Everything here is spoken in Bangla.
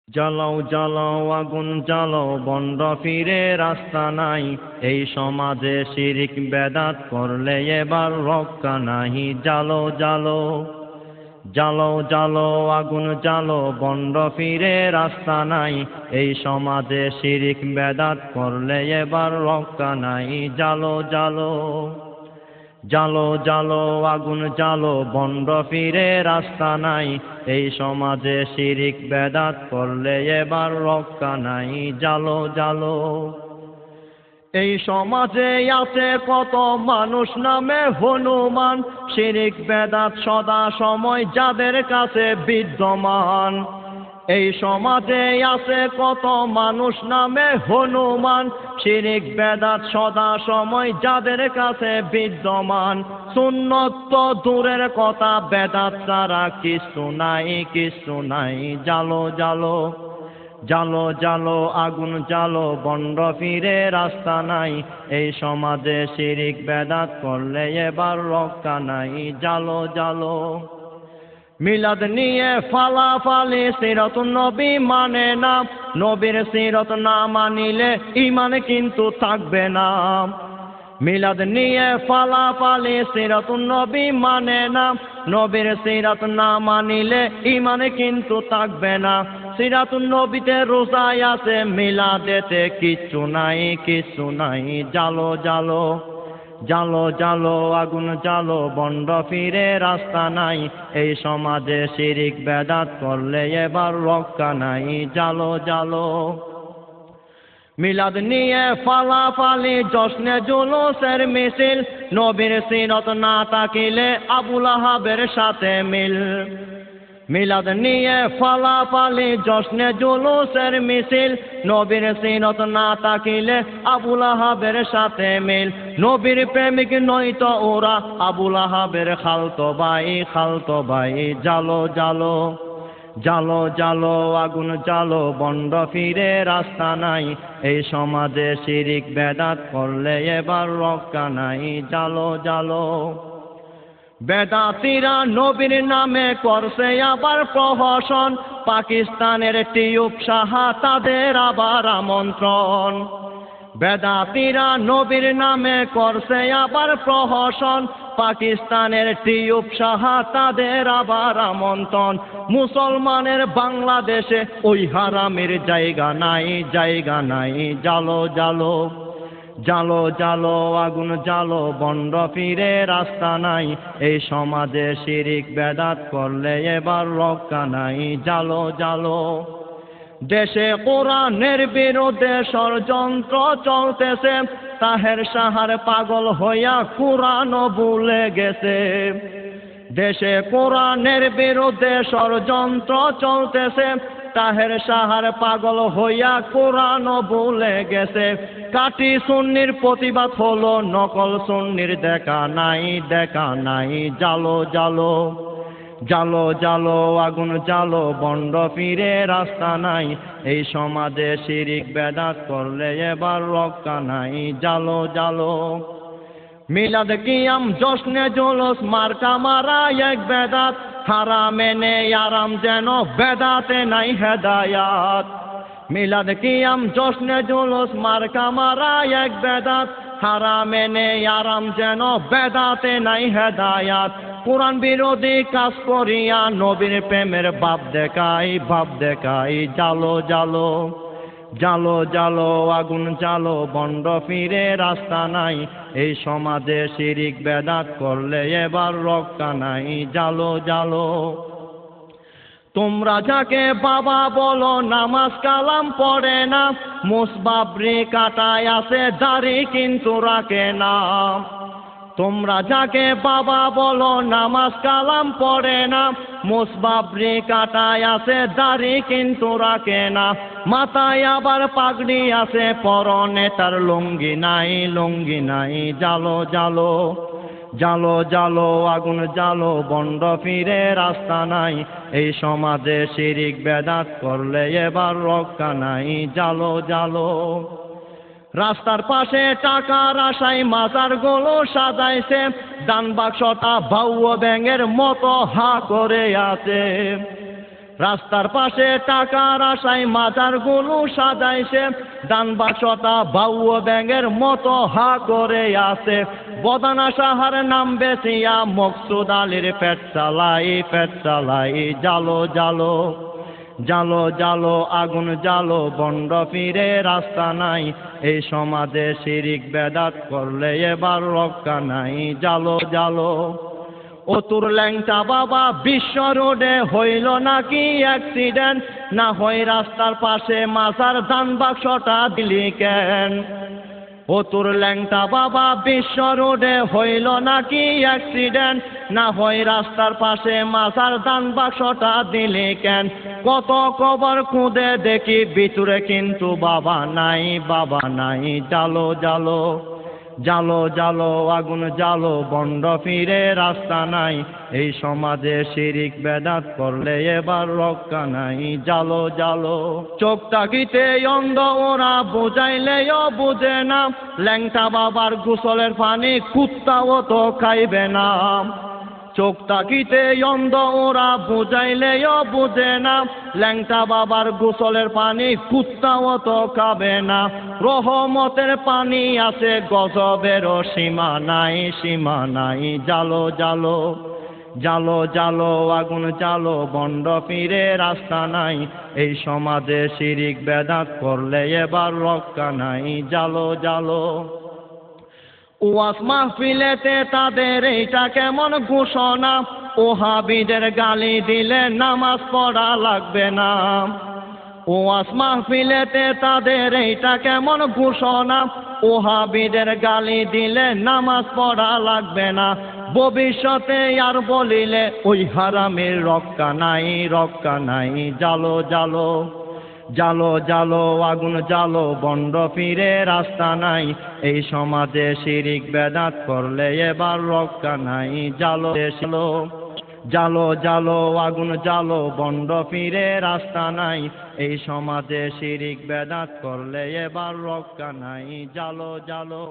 জ্বালাও জ্বালাও আগুন জ্বালাও বন্ড ফিরে রাস্তা নাই, এই সমাজে শিরিক বেদাত করলে এবার রক্ষা নাহি। জ্বালো জ্বালো জ্বালাও জ্বালাও আগুন জ্বালো বন্ড ফিরে রাস্তা নাই, এই সমাজে শিরিক বেদাত করলে এবার রক্ষা নাই। জ্বালো জ্বালো জ্বালো জ্বালো আগুন জ্বালো বন্ড ফিরে রাস্তা নাই, এই সমাজে শিরিক বেদাত করলে এবার রক্ষা নাই। জ্বালো জ্বালো এই সমাজে আছে কত মানুষ নামে হনুমান, শিরিক বেদাত সদা সময় যাদের কাছে বিদ্যমান। এই সমাজে আছে কত মানুষ নামে হনুমান, শিরিক বেদাত সদা সময় যাদের কাছে বিদ্যমান। সুন্নত তো দূরের কথা, বেদাত ছাড়া কিছু নাই কিছু নাই। জ্বালো জ্বালো জ্বালো জ্বালো আগুন জ্বালো বন্ড ফিরে রাস্তা নাই, এই সমাজে শিরিক বেদাত করলে এবার রক্ষা নাই। জ্বালো জ্বালো মিলাদ নিয়ে ফালাফালি, সিরত নবী মানে না, নবীর সিরত না মানিলে ঈমান কিন্তু থাকবে না। মিলাদ নিয়ে ফালাফালি, সিরত নবী মানে না, নবীর সিরাত না মানিলে ঈমান কিন্তু থাকবে না। সিরাত নবীতে রোজায় আছে, মিলাদেতে কিচ্ছু নাই কিচ্ছু নাই। জ্বালো জ্বালো জ্বালো জ্বালো আগুন জ্বালো বন্ড ফিরে রাস্তা নাই, এই সমাজে শিরিক বেদাত করলে এবার রক্ষা নাই। জ্বালো জ্বালো মিলাদ নিয়ে ফালাফালি, জশ্নে জুলুসের মিছিল, নবীর সিরত না থাকিলে আবুল আহাবের সাথে মিল। মিলাদ নিয়ে ফালাফালি, জশ্নে জুলুসের মিছিল, নবীর সিরত না থাকিলে আবুল আহাবের সাথে মিল। নবীর প্রেমিক নয়তো ওরা, আবুল আহাবের খালতো ভাই খালতো ভাই। জ্বালো জ্বালো জ্বালো জ্বালো আগুন জ্বালো বন্ড ফিরে রাস্তা নাই, এই সমাজে শিরিক বেদাত করলে এবার রক্ষা নাই। জ্বালো জ্বালো বেদাতিরা নবীর নামে করছে আবার প্রহসন, পাকিস্তানের টিউব সাহা তাদের আবার আমন্ত্রণ। বেদাতিরা নবীর নামে করছে আবার প্রহসন, পাকিস্তানের টিউব সাহা তাদের আবার আমন্ত্রণ। মুসলমানের বাংলাদেশে ওই হারামের জায়গা নাই জায়গা নাই। জ্বালো জ্বালো জ্বালো জ্বালো আগুন জ্বালো বন্ড ফিরে রাস্তা নাই, এই সমাজে শিরিক বেদাত করলে এবার রক্ষা নাই। জ্বালো জ্বালো দেশে কোরআনের বিরুদ্ধে ষড়যন্ত্র চলতেছে, তাহের সাহার পাগল হইয়া কোরআনও ভুলে গেছে। দেশে কোরআনের বিরুদ্ধে ষড়যন্ত্র চলতেছে, তাহের সাহার পাগল হইয়া কোরআনও ভুলে গেছে। কাটি সুন্নির প্রতিবাদ হলো, নকল সুন্নির দেখা নাই দেখা নাই। জ্বালো জ্বালো জ্বালো জ্বালো আগুন জ্বালো বন্ড ফিরে রাস্তা নাই, এই সমাজে শিরিক বেদাত করলে এবার রক্ষা নাই। জ্বালো জ্বালো মিলাদ কিয়াম জশ্নে জুলুস মার্কা মারা এক বেদাত, হারামে নেই আরাম যেন বেদাতে নাই হেদায়াত। মিলাদ কিয়াম জশ্নে জুলুস মার্কা মারা এক বেদাত, হারামে নেই আরাম যেন বেদাতে নাই হেদায়াত। কোরআন বিরোধী কাজ করিয়া নবীর প্রেমের ভাব দেখাই ভাব দেখাই। জ্বালো জ্বালো জ্বালো জ্বালো আগুন জ্বালো বন্ড ফিরে রাস্তা নাই, এই সমাজে শিরিক বেদাত করলে এবার রক্ষা নাই। জ্বালো জ্বালো তোমরা যাকে বাবা বলো নামাজ কালাম পড়ে না, মুসবাবরি কাটায় আছে দাড়ি কিন্তু রাখে না। তোমরা যাকে বাবা বলো নামাজ কালাম পড়ে না, মুসবাবরি কাটায় আছে দাড়ি কিন্তু রাখে না। মাথায় আবার পাগড়ি আছে, পরনে তার লুঙ্গি নাই লুঙ্গি নাই। জ্বালো জ্বালো জ্বালো জ্বালো আগুন জ্বালো বন্ড ফিরে রাস্তা নাই, এই সমাজে শিরিক বেদাত করলে এবার রক্ষা নাই। জ্বালো জ্বালো রাস্তার পাশে টাকার আশায় মাজার গুলো সাজাইছে, দান বাক্সটা ভাউয়া ব্যাঙের মতো হা করে আছে। রাস্তার পাশে টাকার আশায় মাজারগুলো সাজাইছে, দান বাক্সটা বাউও ব্যাঙের মতো হা করে আছে। বদানা সাহার নাম বেচিয়া মকসুদ আলীর পেট চালাই, জালো জালো জালো জালো আগুন জালো, বন্ড ফিরে রাস্তা নাই, এই সমাজে শিরিক বেদাত করলে এবার রক্ষা নাই, জালো জালো। ও তোর ল্যাংটা বাবা বিশ্ব রোডে হইল নাকি অ্যাক্সিডেন্ট, না হয় রাস্তার পাশে মাজার দান বাক্সটা দিলি কেন? ও তোর ল্যাংটা বাবা বিশ্ব রোডে হইল নাকি অ্যাক্সিডেন্ট, না হয় রাস্তার পাশে মাজার দান বাক্সটা দিলি কেন? কত কবর খুঁদে দেখি ভিতরে কিন্তু বাবা নাই, জালো জালো জালো জালো আগুন জালো, বন্ড ফিরে রাস্তা নাই, এই সমাজে শিরিক বেদাত করলে এবার রক্ষা নাই, জালো জালো। চোখ তাকিতে অন্ধ ওরা বুঝাইলেও বুঝে না, ল্যাংটা বাবার গোসলের পানি কুত্তাও তো খাইবে না। চোখ তাকিতে অন্ধ ওরা বুঝাইলেও বুঝে না, ল্যাংটা বাবার গোসলের পানি কুত্তাও তো খাবে না। রহমতের পানি আছে গজবেরও সীমা নাই, জালো জালো জালো জালো আগুন জালো, বন্ড ফিরে রাস্তা নাই, এই সমাজে শিরিক বেদাত করলে এবার রক্ষা নাই, জালো জালো। ওয়াজ মাহফিলেতে তাদের এইটা কেমন ঘোষণা, ওহাবিদের গালি দিলে নামাজ পড়া লাগবে না। ওয়াজ মাহফিলেতে তাদের এইটা কেমন ঘোষণা, ওহাবিদের গালি দিলে নামাজ পড়া লাগবে না। ভবিষ্যতে আর বলিলে ওই হারামের রক্ষা নাই, জালো জালো জালো জালো আগুন জালো, বন্ড ফিরে রাস্তা নাই, এই সমাজে শিরিক বেদাত করলে এবার রক্ষা নাই, জালো জালো জালো আগুন জালো, বন্ড ফিরে রাস্তা নাই, এই সমাজে শিরিক বেদাত করলে এবার রক্ষা নাই, জালো জালো।